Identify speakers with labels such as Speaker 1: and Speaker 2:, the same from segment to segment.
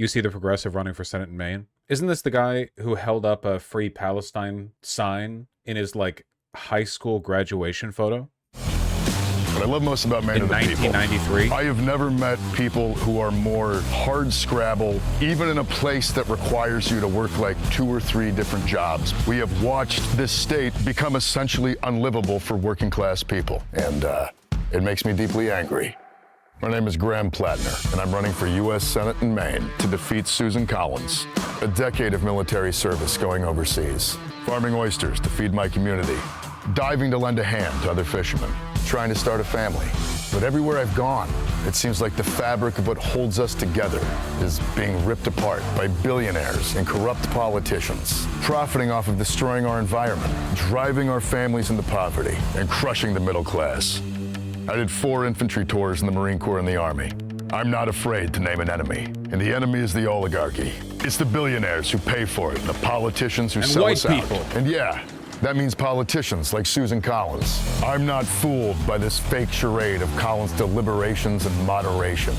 Speaker 1: You see the progressive running for Senate in Maine? Isn't this the guy who held up a Free Palestine sign in his, like, high school graduation photo?
Speaker 2: What I love most about Maine are the people.
Speaker 1: In 1993?
Speaker 2: I have never met people who are more hard scrabble, even in a place that requires you to work like 2 or 3 different jobs. We have watched this state become essentially unlivable for working class people, and it makes me deeply angry. My name is Graham Platner, and I'm running for U.S. Senate in Maine to defeat Susan Collins. A decade of military service going overseas, farming oysters to feed my community, diving to lend a hand to other fishermen, trying to start a family. But everywhere I've gone, it seems like the fabric of what holds us together is being ripped apart by billionaires and corrupt politicians, profiting off of destroying our environment, driving our families into poverty, and crushing the middle class. I did 4 infantry tours in the Marine Corps and the Army. I'm not afraid to name an enemy, and the enemy is the oligarchy. It's the billionaires who pay for it, and the politicians who sell us out. And yeah, that means politicians like Susan Collins. I'm not fooled by this fake charade of Collins' deliberations and moderation.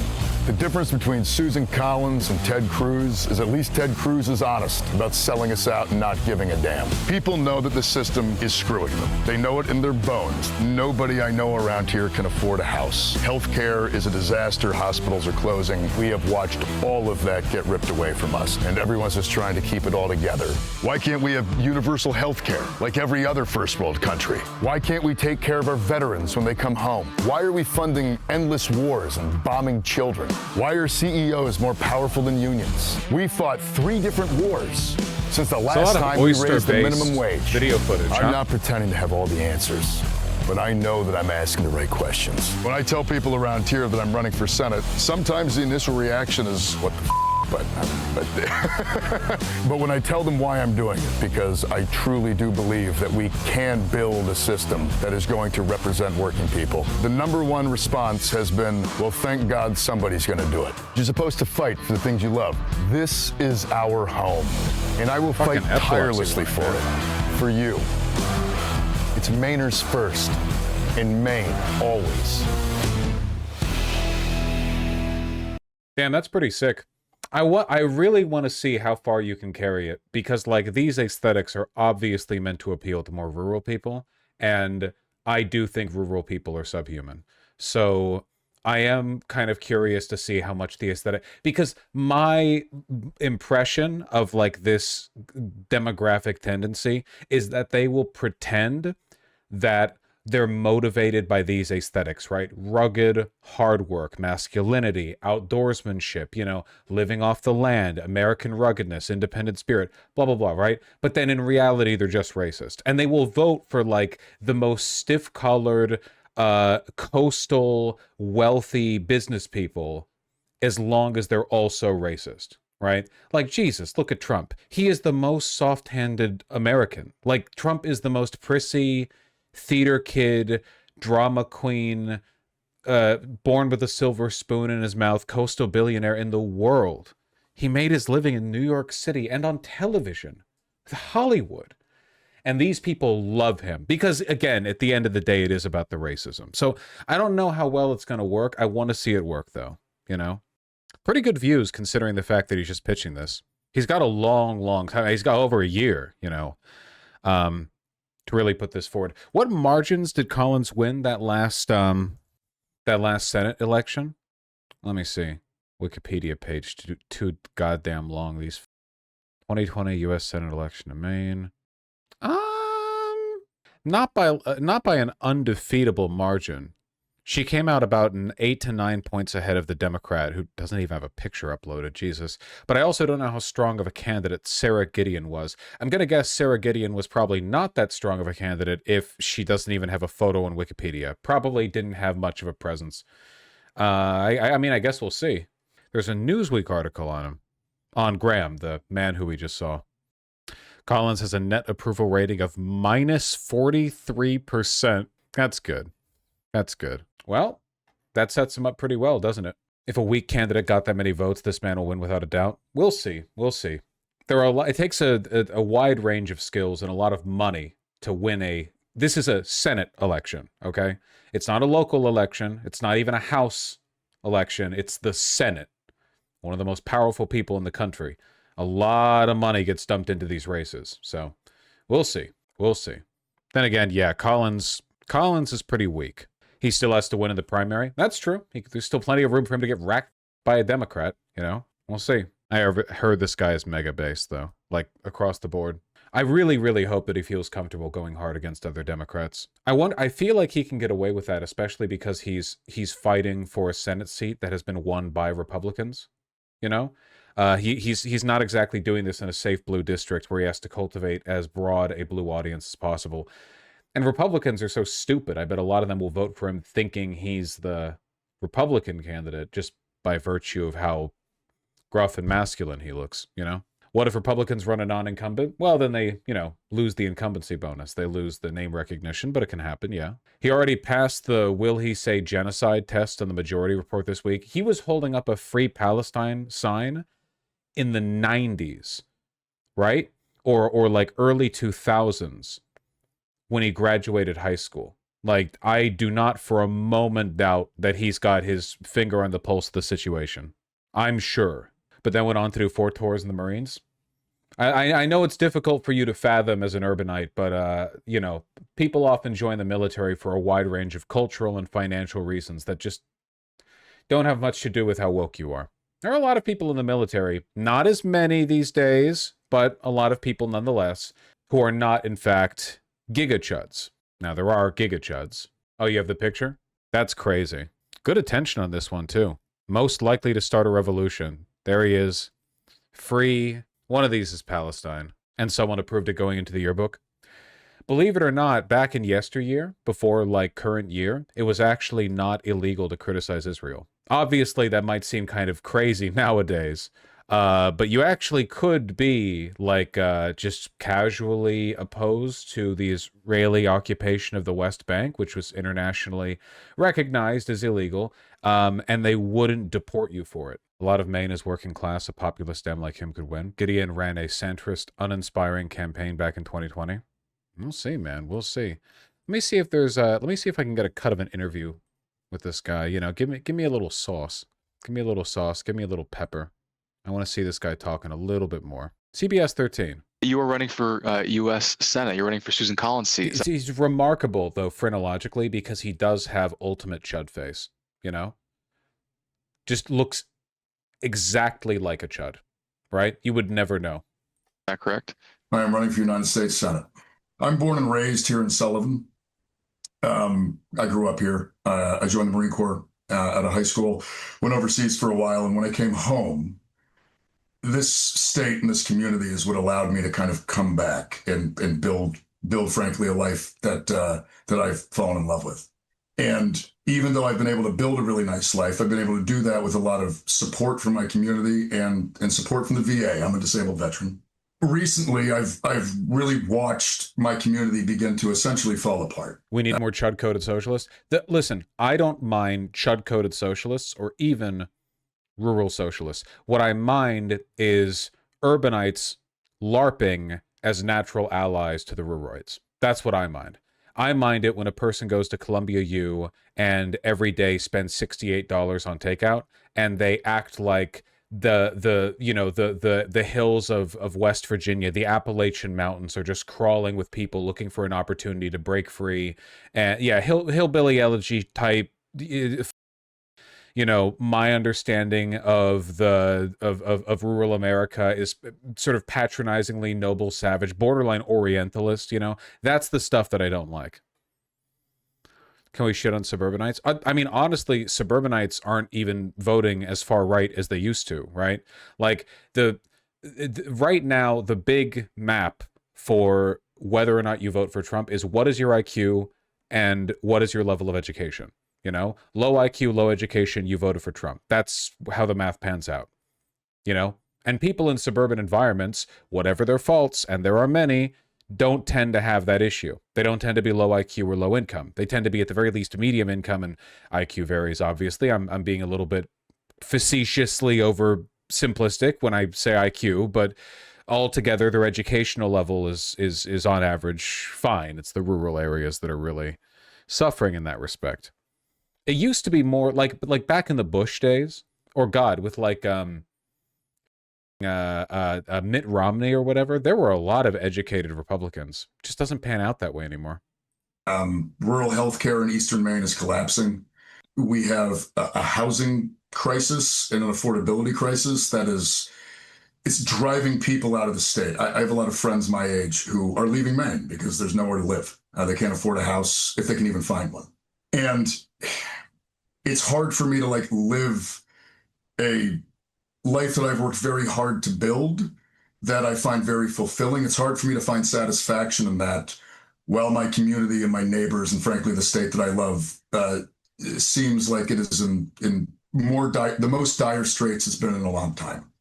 Speaker 2: The difference between Susan Collins and Ted Cruz is at least Ted Cruz is honest about selling us out and not giving a damn. People know that the system is screwing them. They know it in their bones. Nobody I know around here can afford a house. Healthcare is a disaster. Hospitals are closing. We have watched all of that get ripped away from us, and everyone's just trying to keep it all together. Why can't we have universal healthcare like every other first world country? Why can't we take care of our veterans when they come home? Why are we funding endless wars and bombing children? Why are CEOs more powerful than unions? We fought 3 different wars since the last time we raised the minimum wage.
Speaker 1: Video footage,
Speaker 2: I'm not pretending to have all the answers, but I know that I'm asking the right questions. When I tell people around here that I'm running for Senate, sometimes the initial reaction is, what the f***? But when I tell them why I'm doing it, because I truly do believe that we can build a system that is going to represent working people, the #1 response has been, well, thank God somebody's going to do it. You're supposed to fight for the things you love. This is our home, and I will fight tirelessly for it, for you. It's Mainers first, in Maine, always.
Speaker 1: Damn, that's pretty sick. I really want to see how far you can carry it, because, like, these aesthetics are obviously meant to appeal to more rural people, and I do think rural people are subhuman. So I am kind of curious to see how much the aesthetic, because my impression of, like, this demographic tendency is that they will pretend that they're motivated by these aesthetics, right? Rugged, hard work, masculinity, outdoorsmanship, you know, living off the land, American ruggedness, independent spirit, blah, blah, blah, right? But then in reality, they're just racist. And they will vote for, like, the most stiff-colored, coastal, wealthy business people as long as they're also racist, right? Like, Jesus, look at Trump. He is the most soft-handed American. Like, Trump is the most prissy theater kid, drama queen, born with a silver spoon in his mouth, coastal billionaire in the world. He made his living in New York City and on television, Hollywood. And these people love him because, again, at the end of the day, it is about the racism. So I don't know how well it's going to work. I want to see it work, though, you know? Pretty good views considering the fact that he's just pitching this. He's got a long time. He's got over a year, you know, to really put this forward. What margins did Collins win that last Senate election? Let me see. Wikipedia page, too goddamn long. These 2020 U.S. Senate election in Maine. Not by an undefeatable margin. She came out about 8 to 9 points ahead of the Democrat, who doesn't even have a picture uploaded, Jesus. But I also don't know how strong of a candidate Sarah Gideon was. I'm going to guess Sarah Gideon was probably not that strong of a candidate if she doesn't even have a photo on Wikipedia. Probably didn't have much of a presence. I mean, I guess we'll see. There's a Newsweek article on him, on Graham, the man who we just saw. Collins has a net approval rating of minus 43%. That's good. That's good. Well, that sets him up pretty well, doesn't it? If a weak candidate got that many votes, this man will win without a doubt. We'll see. We'll see. There are a lot, it takes a wide range of skills and a lot of money to win a... This is a Senate election, okay? It's not a local election. It's not even a House election. It's the Senate. one of the most powerful people in the country. A lot of money gets dumped into these races. So we'll see. We'll see. Then again, yeah, Collins is pretty weak. He still has to win in the primary. That's true. There's still plenty of room for him to get racked by a Democrat, you know? We'll see. I heard this guy is mega based, though, like across the board. I really, really hope that he feels comfortable going hard against other Democrats. I feel like he can get away with that, especially because he's fighting for a Senate seat that has been won by Republicans. You know, he's not exactly doing this in a safe blue district where he has to cultivate as broad a blue audience as possible. And Republicans are so stupid. I bet a lot of them will vote for him thinking he's the Republican candidate just by virtue of how gruff and masculine he looks, you know? What if Republicans run a non-incumbent? Well, then they, lose the incumbency bonus. They lose the name recognition, but it can happen, yeah. He already passed the will he say genocide test on the majority report this week. He was holding up a Free Palestine sign in the 90s, right? Or like early 2000s when he graduated high school. Like, I do not for a moment doubt that he's got his finger on the pulse of the situation. I'm sure. But then went on to do 4 tours in the Marines. I know it's difficult for you to fathom as an urbanite, but, people often join the military for a wide range of cultural and financial reasons that just don't have much to do with how woke you are. There are a lot of people in the military, not as many these days, but a lot of people nonetheless, who are not, in fact, gigachuds. Now, there are gigachuds. Oh, you have the picture? That's crazy. Good attention on this one, too. Most likely to start a revolution. There he is. Free. One of these is Palestine. And someone approved it going into the yearbook. Believe it or not, back in yesteryear, before current year, it was actually not illegal to criticize Israel. Obviously, that might seem kind of crazy nowadays. But you actually could be just casually opposed to the Israeli occupation of the West Bank, which was internationally recognized as illegal, and they wouldn't deport you for it. A lot of Maine is working class. A populist Dem like him could win. Gideon ran a centrist, uninspiring campaign back in 2020. We'll see, man. We'll see. Let me see if there's let me see if I can get a cut of an interview with this guy. Give me a little sauce. Give me a little sauce. Give me a little pepper. I want to see this guy talking a little bit more. CBS 13.
Speaker 3: You were running for U.S. Senate. You're running for Susan Collins' seat.
Speaker 1: He's remarkable, though, phrenologically, because he does have ultimate chud face, Just looks exactly like a chud, right? You would never know.
Speaker 3: Is that correct?
Speaker 4: I am running for United States Senate. I'm born and raised here in Sullivan. I grew up here. I joined the Marine Corps at a high school, went overseas for a while, and when I came home, this state and this community is what allowed me to kind of come back and build, frankly, a life that I've fallen in love with. And even though I've been able to build a really nice life, I've been able to do that with a lot of support from my community and support from the VA. I'm a disabled veteran. Recently, I've really watched my community begin to essentially fall apart.
Speaker 1: We need more chud-coded socialists. Listen, I don't mind chud-coded socialists or even rural socialists. What I mind is urbanites LARPing as natural allies to the ruralites. That's what I mind. I mind it when a person goes to Columbia U and every day spends $68 on takeout, and they act like the hills of West Virginia, the Appalachian Mountains, are just crawling with people looking for an opportunity to break free. And yeah, hillbilly elegy type. My understanding of rural America is sort of patronizingly noble, savage, borderline Orientalist. That's the stuff that I don't like. Can we shit on suburbanites? I mean, honestly, suburbanites aren't even voting as far right as they used to, right? Like right now, the big map for whether or not you vote for Trump is what is your IQ and what is your level of education. Low IQ, low education, you voted for Trump. That's how the math pans out, And people in suburban environments, whatever their faults, and there are many, don't tend to have that issue. They don't tend to be low IQ or low income. They tend to be at the very least medium income, and IQ varies, obviously. I'm being a little bit facetiously over simplistic when I say IQ, but altogether their educational level is on average fine. It's the rural areas that are really suffering in that respect. It used to be more like back in the Bush days, or God, with Mitt Romney or whatever, there were a lot of educated Republicans. It just doesn't pan out that way anymore.
Speaker 4: Rural healthcare in Eastern Maine is collapsing. We have a housing crisis and an affordability crisis that is, it's driving people out of the state. I have a lot of friends my age who are leaving Maine because there's nowhere to live. They can't afford a house if they can even find one. And it's hard for me to like live a life that I've worked very hard to build, that I find very fulfilling. It's hard for me to find satisfaction in that while my community and my neighbors and frankly the state that I love seems like it is in the most dire straits it's been in a long time.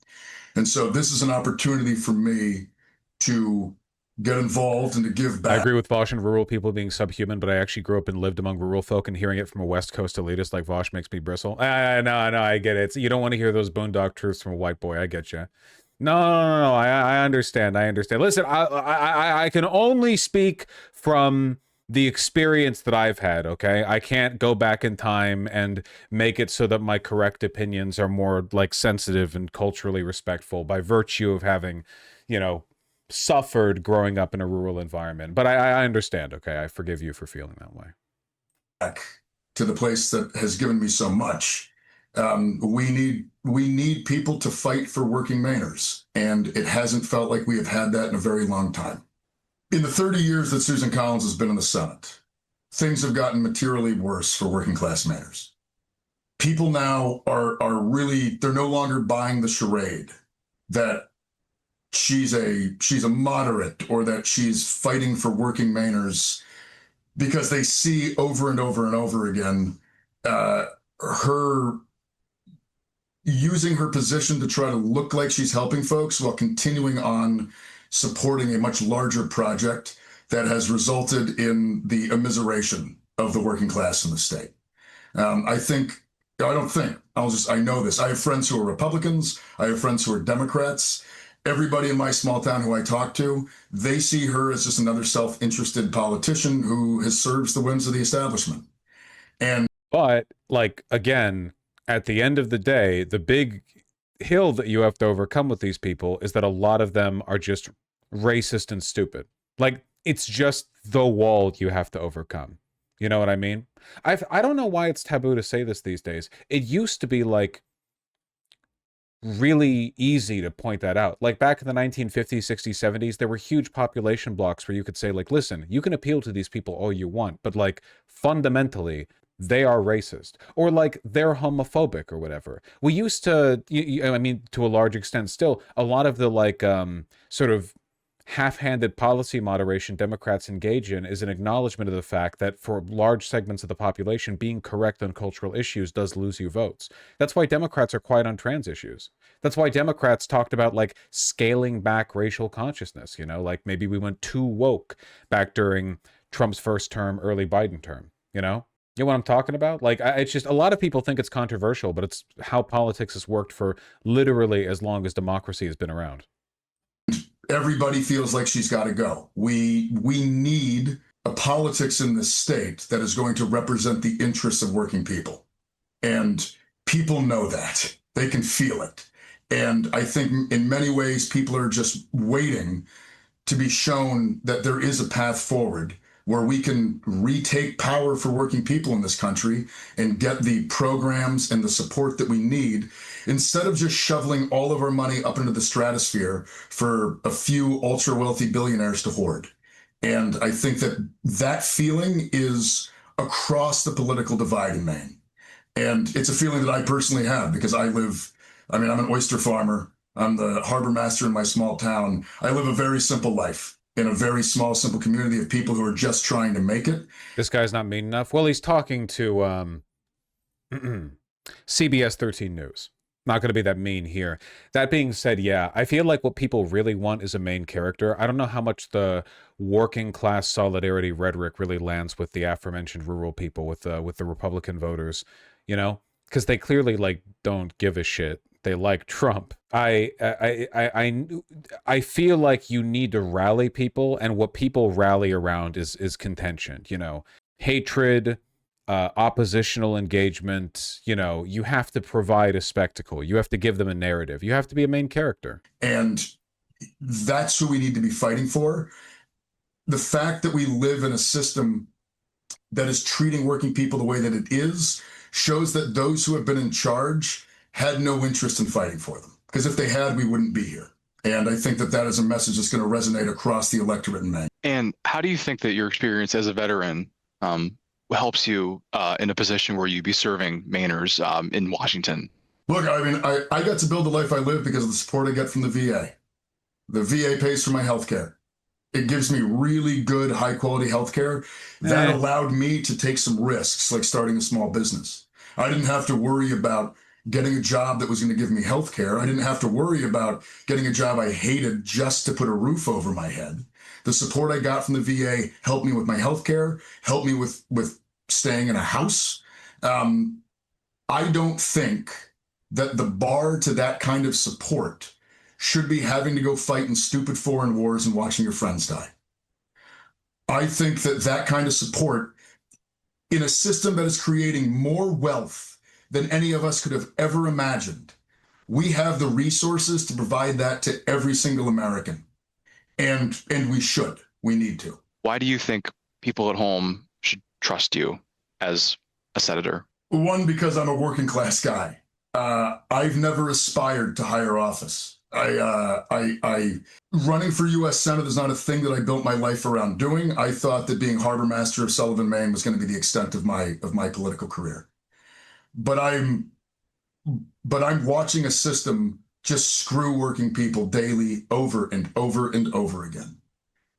Speaker 4: And so this is an opportunity for me to get involved and to give back.
Speaker 1: I agree with Vaush and rural people being subhuman, but I actually grew up and lived among rural folk, and hearing it from a West Coast elitist like Vaush makes me bristle. No, I get it. You don't want to hear those boondock truths from a white boy. I get you. No, I understand. Listen, I can only speak from the experience that I've had, okay? I can't go back in time and make it so that my correct opinions are more like sensitive and culturally respectful by virtue of having, you know, suffered growing up in a rural environment. But I understand, okay? I forgive you for feeling that way.
Speaker 4: Back to the place that has given me so much. We need people to fight for working Mainers, and it hasn't felt like we have had that in a very long time. In the 30 years that Susan Collins has been in the Senate, things have gotten materially worse for working class Mainers. People now are really, they're no longer buying the charade that she's a moderate or that she's fighting for working Mainers, because they see over and over and over again her using her position to try to look like she's helping folks while continuing on supporting a much larger project that has resulted in the immiseration of the working class in the state. I know this. I have friends who are Republicans. I have friends who are Democrats. Everybody in my small town who I talk to, they see her as just another self-interested politician who serves the whims of the establishment.
Speaker 1: But, like, again, at the end of the day, the big hill that you have to overcome with these people is that a lot of them are just racist and stupid. Like, it's just the wall you have to overcome. You know what I mean? I don't know why it's taboo to say this these days. It used to be, like, really easy to point that out. Like, back in the 1950s, 60s, 70s, there were huge population blocks where you could say, like, listen, you can appeal to these people all you want, but, like, fundamentally, they are racist, or like they're homophobic or whatever. We used to, I mean, to a large extent still, a lot of the like sort of half-handed policy moderation Democrats engage in is an acknowledgement of the fact that for large segments of the population, being correct on cultural issues does lose you votes. That's why Democrats are quiet on trans issues. That's why Democrats talked about like scaling back racial consciousness, you know, like maybe we went too woke back during Trump's first term, early Biden term, you know? You know what I'm talking about? Like, it's just, a lot of people think it's controversial, but it's how politics has worked for literally as long as democracy has been around.
Speaker 4: Everybody feels like she's got to go. We need a politics in this state that is going to represent the interests of working people. And people know that. They can feel it. And I think in many ways, people are just waiting to be shown that there is a path forward where we can retake power for working people in this country and get the programs and the support that we need, instead of just shoveling all of our money up into the stratosphere for a few ultra wealthy billionaires to hoard. And I think that feeling is across the political divide in Maine. And it's a feeling that I personally have because I'm an oyster farmer. I'm the harbor master in my small town. I live a very simple life in a very small, simple community of people who are just trying to make it.
Speaker 1: This guy's not mean enough. Well, he's talking to CBS 13 News. Not going to be that mean here. That being said, yeah, I feel like what people really want is a main character. I don't know how much the working class solidarity rhetoric really lands with the aforementioned rural people, with the Republican voters, you know, because they clearly like don't give a shit. They like Trump. I feel like you need to rally people, and what people rally around is contention, you know, hatred, oppositional engagement. You know, you have to provide a spectacle. You have to give them a narrative. You have to be a main character.
Speaker 4: And that's who we need to be fighting for. The fact that we live in a system that is treating working people the way that it is shows that those who have been in charge had no interest in fighting for them. Because if they had, we wouldn't be here. And I think that that is a message that's going to resonate across the electorate in Maine.
Speaker 3: And how do you think that your experience as a veteran helps you in a position where you'd be serving Mainers in Washington?
Speaker 4: Look, I mean, I got to build the life I live because of the support I get from the VA. The VA pays for my health care. It gives me really good, high-quality health care that allowed me to take some risks, like starting a small business. I didn't have to worry about getting a job that was going to give me health care. I didn't have to worry about getting a job I hated just to put a roof over my head. The support I got from the VA helped me with my health care, helped me with staying in a house. I don't think that the bar to that kind of support should be having to go fight in stupid foreign wars and watching your friends die. I think that that kind of support in a system that is creating more wealth than any of us could have ever imagined, we have the resources to provide that to every single American. And we should. We need to.
Speaker 3: Why do you think people at home should trust you as a senator?
Speaker 4: One, because I'm a working class guy. I've never aspired to higher office. Running for U.S. Senate is not a thing that I built my life around doing. I thought that being harbor master of Sullivan, Maine was going to be the extent of my political career. But I'm watching a system just screw working people daily over and over and over again.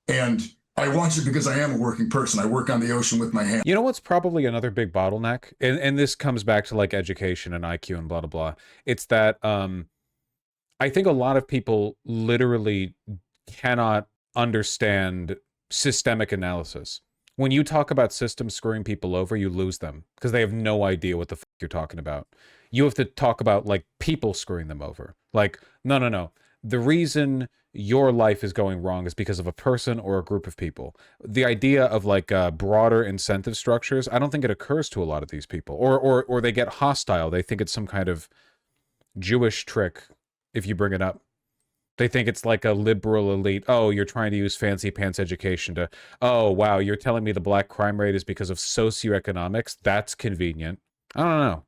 Speaker 4: And I watch it because I am a working person. I work on the ocean with my hands.
Speaker 1: You know what's probably another big bottleneck? And this comes back to like education and IQ and blah, blah, blah. It's that I think a lot of people literally cannot understand systemic analysis. When you talk about systems screwing people over, you lose them because they have no idea what the fuck you're talking about. You have to talk about like people screwing them over. Like, no. The reason your life is going wrong is because of a person or a group of people. The idea of like broader incentive structures, I don't think it occurs to a lot of these people, or they get hostile. They think it's some kind of Jewish trick if you bring it up. They think it's like a liberal elite. Oh, you're trying to use fancy pants education to, oh, wow, you're telling me the black crime rate is because of socioeconomics? That's convenient. I don't know.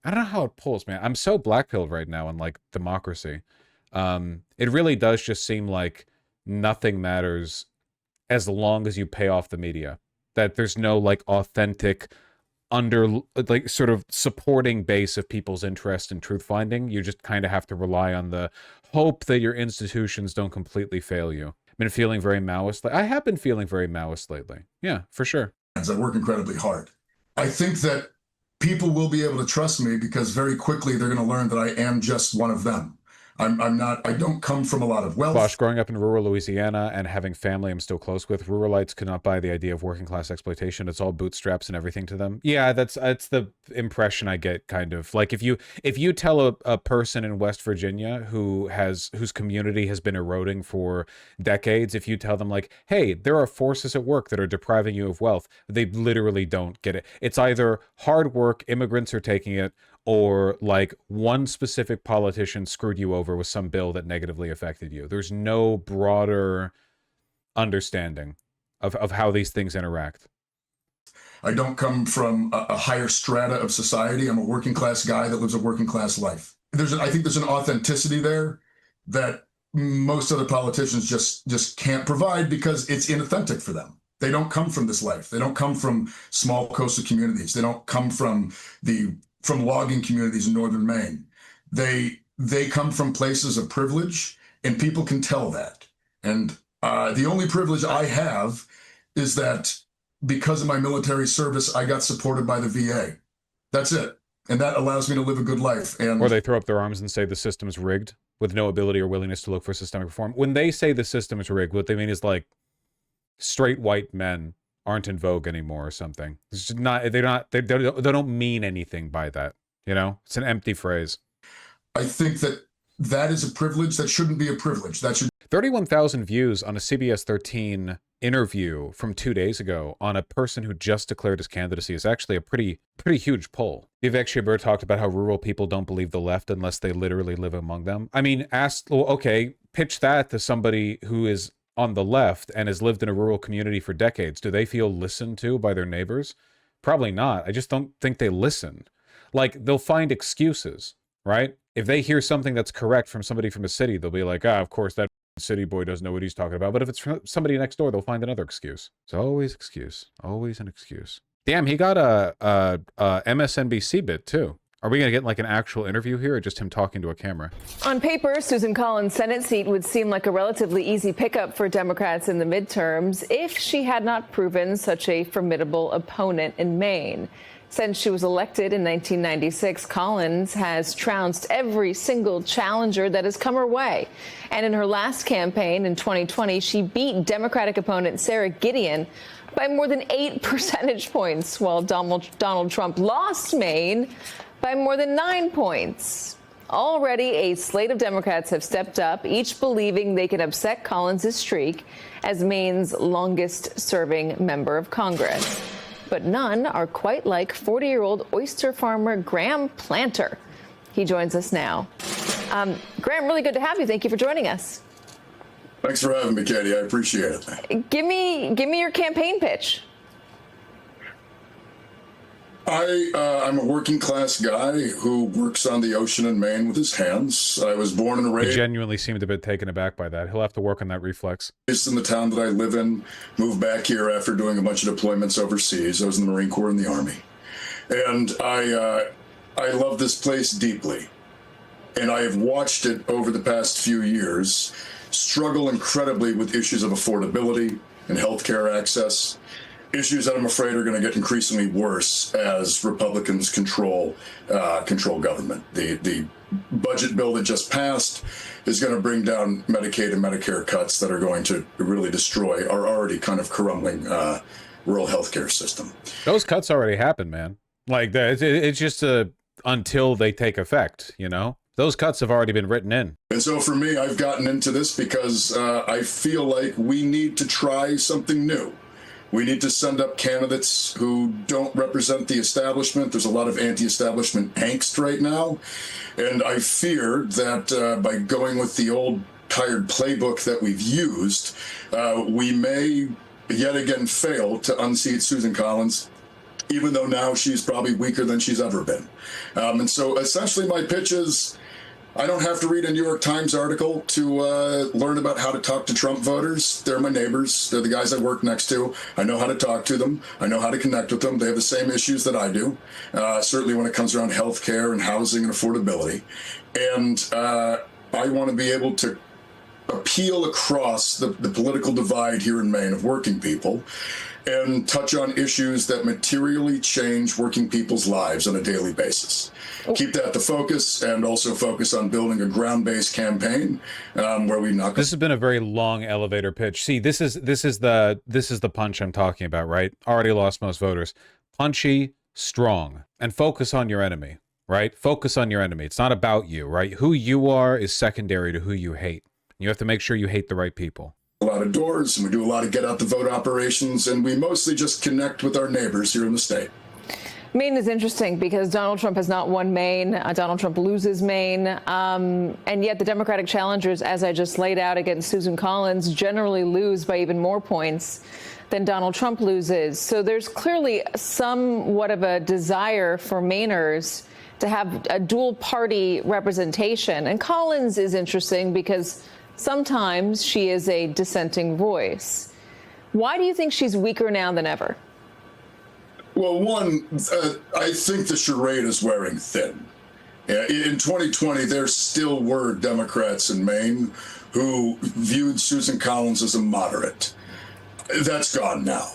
Speaker 1: I don't know how it pulls, man. I'm so black-pilled right now in like democracy. It really does just seem like nothing matters as long as you pay off the media. That there's no like authentic like sort of supporting base of people's interest in truth finding. You just kind of have to rely on the hope that your institutions don't completely fail you. I've been feeling very Maoist. I have been feeling very Maoist lately. Yeah, for sure.
Speaker 4: I work incredibly hard. I think that people will be able to trust me because very quickly they're going to learn that I am just one of them. I don't come from a lot of wealth.
Speaker 1: Vaush, growing up in rural Louisiana and having family I'm still close with, ruralites could not buy the idea of working class exploitation. It's all bootstraps and everything to them. Yeah, that's the impression I get, kind of. Like if you tell a person in West Virginia whose community has been eroding for decades, if you tell them like, hey, there are forces at work that are depriving you of wealth, they literally don't get it. It's either hard work, immigrants are taking it, or like one specific politician screwed you over with some bill that negatively affected you. There's no broader understanding of how these things interact.
Speaker 4: I don't come from a higher strata of society. I'm a working class guy that lives a working class life. I think there's an authenticity there that most other politicians just can't provide because it's inauthentic for them. They don't come from this life. They don't come from small coastal communities. They don't come from logging communities in northern Maine. They come from places of privilege, and people can tell that. And the only privilege I have is that because of my military service, I got supported by the VA. That's it. And that allows me to live a good life. Or
Speaker 1: they throw up their arms and say the system is rigged with no ability or willingness to look for systemic reform. When they say the system is rigged, what they mean is like straight white men aren't in vogue anymore or something. It's just they don't mean anything by that. You know, it's an empty phrase.
Speaker 4: I think that that is a privilege. That shouldn't be a privilege. That should
Speaker 1: 31,000 views on a CBS 13 interview from 2 days ago on a person who just declared his candidacy is actually a pretty huge poll. Vivek Shibur talked about how rural people don't believe the left unless they literally live among them. I mean, pitch that to somebody who is on the left and has lived in a rural community for decades. Do they feel listened to by their neighbors? Probably not. I just don't think they listen. Like, they'll find excuses, right? If they hear something that's correct from somebody from a city, they'll be like, of course, that city boy doesn't know what he's talking about. But if it's from somebody next door, they'll find another excuse. It's always excuse. Always an excuse. Damn, he got a MSNBC bit, too. Are we going to get like an actual interview here or just him talking to a camera?
Speaker 5: On paper, Susan Collins' Senate seat would seem like a relatively easy pickup for Democrats in the midterms if she had not proven such a formidable opponent in Maine. Since she was elected in 1996, Collins has trounced every single challenger that has come her way. And in her last campaign in 2020, she beat Democratic opponent Sarah Gideon by more than 8 percentage points, while Donald Trump lost Maine by more than 9 points. Already, a slate of Democrats have stepped up, each believing they can upset Collins' streak as Maine's longest-serving member of Congress. But none are quite like 40-year-old oyster farmer Graham Platner. He joins us now. Graham, really good to have you. Thank you for joining us.
Speaker 4: Thanks for having me, Katie. I appreciate it.
Speaker 5: Give me your campaign pitch.
Speaker 4: I'm a working class guy who works on the ocean in Maine with his hands. I was born and
Speaker 1: He
Speaker 4: raised
Speaker 1: genuinely seemed a bit taken aback by that. He'll have to work on that reflex.
Speaker 4: in the town that I live in, moved back here after doing a bunch of deployments overseas. I was in the Marine Corps and the Army. And I love this place deeply. And I have watched it over the past few years struggle incredibly with issues of affordability and healthcare access. Issues that I'm afraid are going to get increasingly worse as Republicans control government. The budget bill that just passed is going to bring down Medicaid and Medicare cuts that are going to really destroy our already kind of crumbling rural healthcare system.
Speaker 1: Those cuts already happened, man. Like, it's just until they take effect, you know? Those cuts have already been written in.
Speaker 4: And so for me, I've gotten into this because I feel like we need to try something new. We need to send up candidates who don't represent the establishment. There's a lot of anti-establishment angst right now. And I fear that by going with the old tired playbook that we've used, we may yet again fail to unseat Susan Collins, even though now she's probably weaker than she's ever been. And so essentially my pitch is, I don't have to read a New York Times article to learn about how to talk to Trump voters. They're my neighbors. They're the guys I work next to. I know how to talk to them. I know how to connect with them. They have the same issues that I do, certainly when it comes around health care and housing and affordability. And I want to be able to appeal across the political divide here in Maine of working people and touch on issues that materially change working people's lives on a daily basis. Keep that the focus, and also focus on building a ground-based campaign where we knock.
Speaker 1: This has been a very long elevator pitch. See, this is the punch I'm talking about, right? Already lost most voters. Punchy, strong, and focus on your enemy, right? Focus on your enemy. It's not about you, right? Who you are is secondary to who you hate. You have to make sure you hate the right people.
Speaker 4: A lot of doors, and we do a lot of get out the vote operations, and we mostly just connect with our neighbors here in the state.
Speaker 5: Maine is interesting because Donald Trump has not won Maine. Donald Trump loses Maine. And yet the Democratic challengers, as I just laid out against Susan Collins, generally lose by even more points than Donald Trump loses. So there's clearly somewhat of a desire for Mainers to have a dual party representation. And Collins is interesting because sometimes she is a dissenting voice. Why do you think she's weaker now than ever?
Speaker 4: Well, one, I think the charade is wearing thin. In 2020, there still were Democrats in Maine who viewed Susan Collins as a moderate. That's gone now.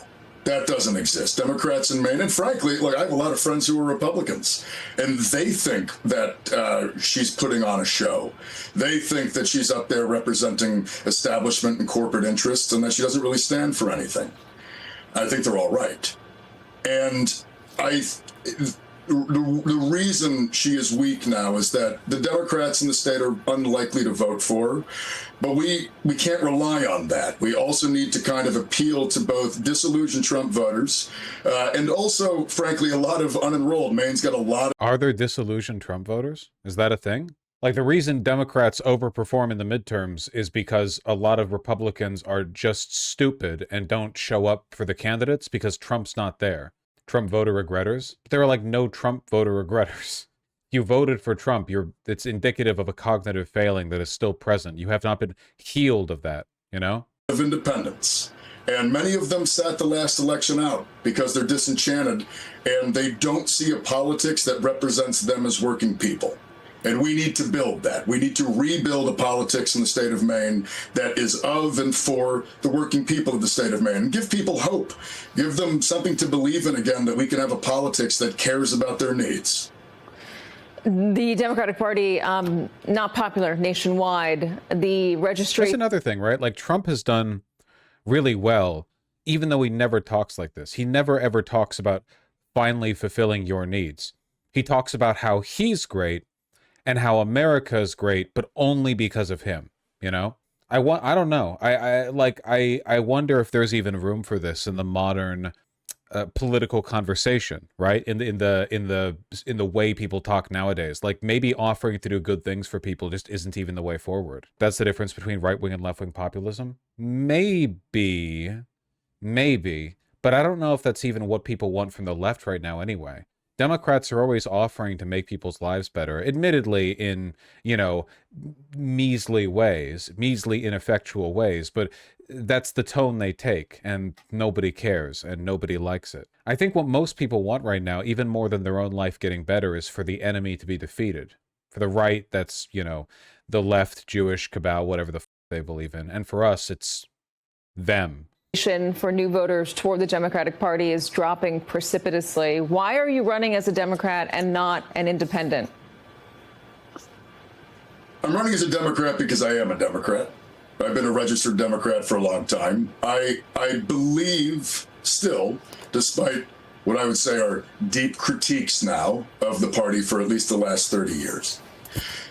Speaker 4: That doesn't exist. Democrats in Maine, and frankly, like, I have a lot of friends who are Republicans, and they think that she's putting on a show. They think that she's up there representing establishment and corporate interests, and that she doesn't really stand for anything. I think they're all right. And the reason she is weak now is that the Democrats in the state are unlikely to vote for her, but we can't rely on that. We also need to kind of appeal to both disillusioned Trump voters and also, frankly, a lot of unenrolled. Maine's got a lot of...
Speaker 1: Are there disillusioned Trump voters? Is that a thing? Like, the reason Democrats overperform in the midterms is because a lot of Republicans are just stupid and don't show up for the candidates because Trump's not there. Trump voter regretters. But there are like no Trump voter regretters. You voted for Trump. It's indicative of a cognitive failing that is still present. You have not been healed of that, you know?
Speaker 4: Of independents. And many of them sat the last election out because they're disenchanted and they don't see a politics that represents them as working people. And we need to build that. We need to rebuild a politics in the state of Maine that is of and for the working people of the state of Maine. And give people hope. Give them something to believe in again, that we can have a politics that cares about their needs.
Speaker 5: The Democratic Party, not popular nationwide. The registry...
Speaker 1: That's another thing, right? Like, Trump has done really well, even though he never talks like this. He never, ever talks about finally fulfilling your needs. He talks about how he's great and how America is great, but only because of him, you know? I don't know. I wonder if there's even room for this in the modern political conversation, right? In the way people talk nowadays. Like, maybe offering to do good things for people just isn't even the way forward. That's the difference between right-wing and left-wing populism. Maybe, but I don't know if that's even what people want from the left right now anyway. Democrats are always offering to make people's lives better, admittedly in, you know, measly ways, measly ineffectual ways, but that's the tone they take, and nobody cares, and nobody likes it. I think what most people want right now, even more than their own life getting better, is for the enemy to be defeated. For the right, that's, you know, the left, Jewish, cabal, whatever the f they believe in. And for us, it's them.
Speaker 5: For new voters toward the Democratic Party is dropping precipitously. Why are you running as a Democrat and not an independent?
Speaker 4: I'm running as a Democrat because I am a Democrat. I've been a registered Democrat for a long time. I believe still, despite what I would say are deep critiques now of the party for at least the last 30 years,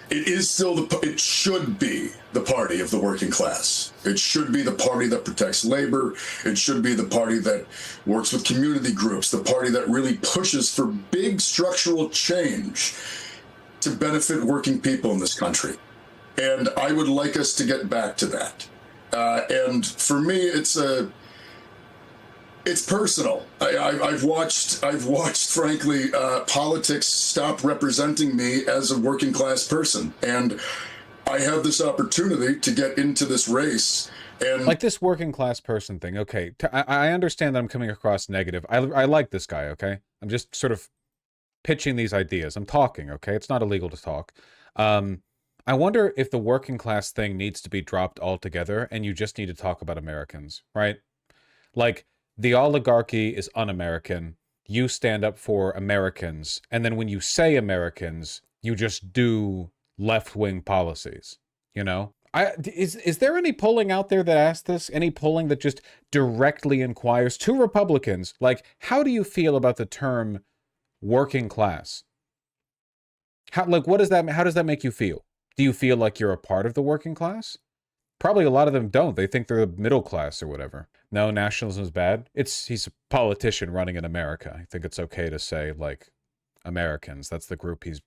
Speaker 4: it is still it should be the party of the working class. It should be the party that protects labor. It should be the party that works with community groups, the party that really pushes for big structural change to benefit working people in this country. And I would like us to get back to that. And for me, it's personal. I've watched, frankly, politics stop representing me as a working class person. And I have this opportunity to get into this race. And
Speaker 1: like this working class person thing. Okay, I understand that I'm coming across negative. I like this guy, okay? I'm just sort of pitching these ideas. I'm talking, okay? It's not illegal to talk. I wonder if the working class thing needs to be dropped altogether and you just need to talk about Americans, right? Like, the oligarchy is un-American. You stand up for Americans. And then when you say Americans, you just do left-wing policies, you know? Is there any polling out there that asks this? Any polling that just directly inquires to Republicans, like, how do you feel about the term working class? How does that make you feel? Do you feel like you're a part of the working class? Probably a lot of them don't. They think they're the middle class or whatever. No, nationalism is bad. He's a politician running in America. I think it's okay to say, like, Americans. That's the group he's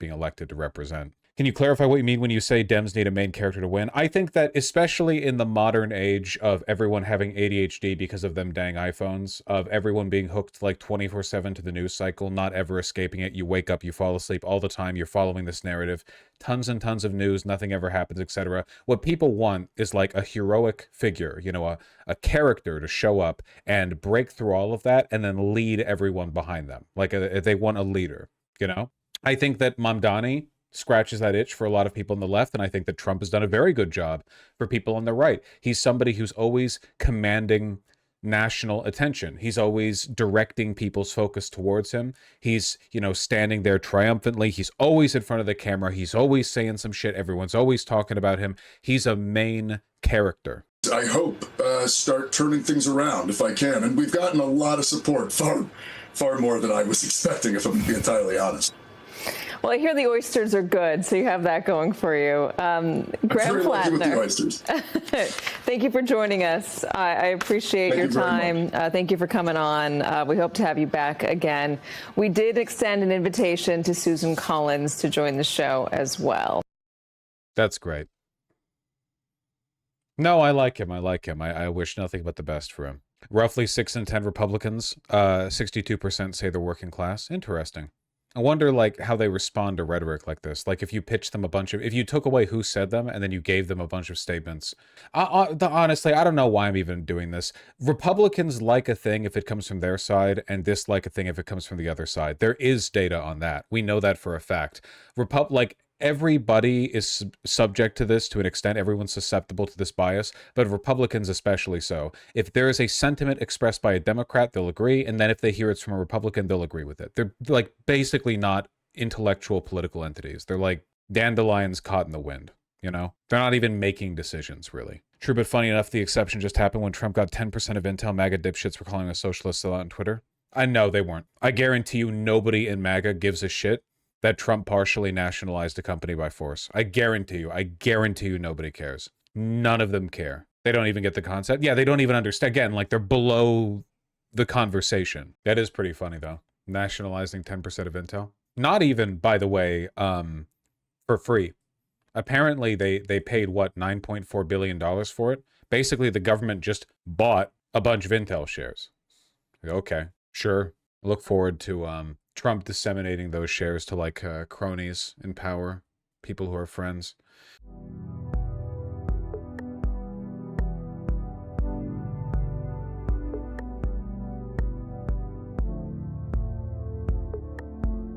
Speaker 1: being elected to represent. Can you clarify what you mean when you say Dems need a main character to win? I think that especially in the modern age of everyone having ADHD because of them dang iPhones, of everyone being hooked like 24/7 to the news cycle, not ever escaping it. You wake up, you fall asleep all the time. You're following this narrative. Tons and tons of news. Nothing ever happens, etc. What people want is like a heroic figure, you know, a character to show up and break through all of that and then lead everyone behind them. Like they want a leader, you know? I think that Mamdani scratches that itch for a lot of people on the left, and I think that Trump has done a very good job for people on the right. He's somebody who's always commanding national attention. He's always directing people's focus towards him. He's, you know, standing there triumphantly. He's always in front of the camera. He's always saying some shit. Everyone's always talking about him. He's a main character.
Speaker 4: I hope start turning things around if I can. And we've gotten a lot of support, far far more than I was expecting, if I'm going to be entirely honest.
Speaker 5: Well, I hear the oysters are good, so you have that going for you. Graham
Speaker 4: Platner. With the oysters.
Speaker 5: Thank you for joining us. I appreciate your time. Thank you for coming on. We hope to have you back again. We did extend an invitation to Susan Collins to join the show as well.
Speaker 1: That's great. No, I like him. I like him. I wish nothing but the best for him. Roughly 6 in 10 Republicans, 62% say they're working class. Interesting. I wonder, like, how they respond to rhetoric like this. Like, if you pitched them a bunch of... If you took away who said them, and then you gave them a bunch of statements. Honestly, I don't know why I'm even doing this. Republicans like a thing if it comes from their side, and dislike a thing if it comes from the other side. There is data on that. We know that for a fact. Everybody is subject to this to an extent. Everyone's susceptible to this bias, but Republicans especially so. If there is a sentiment expressed by a Democrat, they'll agree, and then if they hear it's from a Republican, they'll agree with it. They're like basically not intellectual political entities. They're like dandelions caught in the wind, you know? They're not even making decisions, really. True, but funny enough, the exception just happened when Trump got 10% of Intel. MAGA dipshits were calling a socialist sellout on Twitter. I know they weren't. I guarantee you nobody in MAGA gives a shit that Trump partially nationalized a company by force. I guarantee you nobody cares. None of them care. They don't even get the concept. Yeah, they don't even understand. Again, like, they're below the conversation. That is pretty funny, though. Nationalizing 10% of Intel. Not even, by the way, for free. Apparently, they paid, what, $9.4 billion for it? Basically, the government just bought a bunch of Intel shares. Okay, sure. Look forward to Trump disseminating those shares to, like, cronies in power, people who are friends.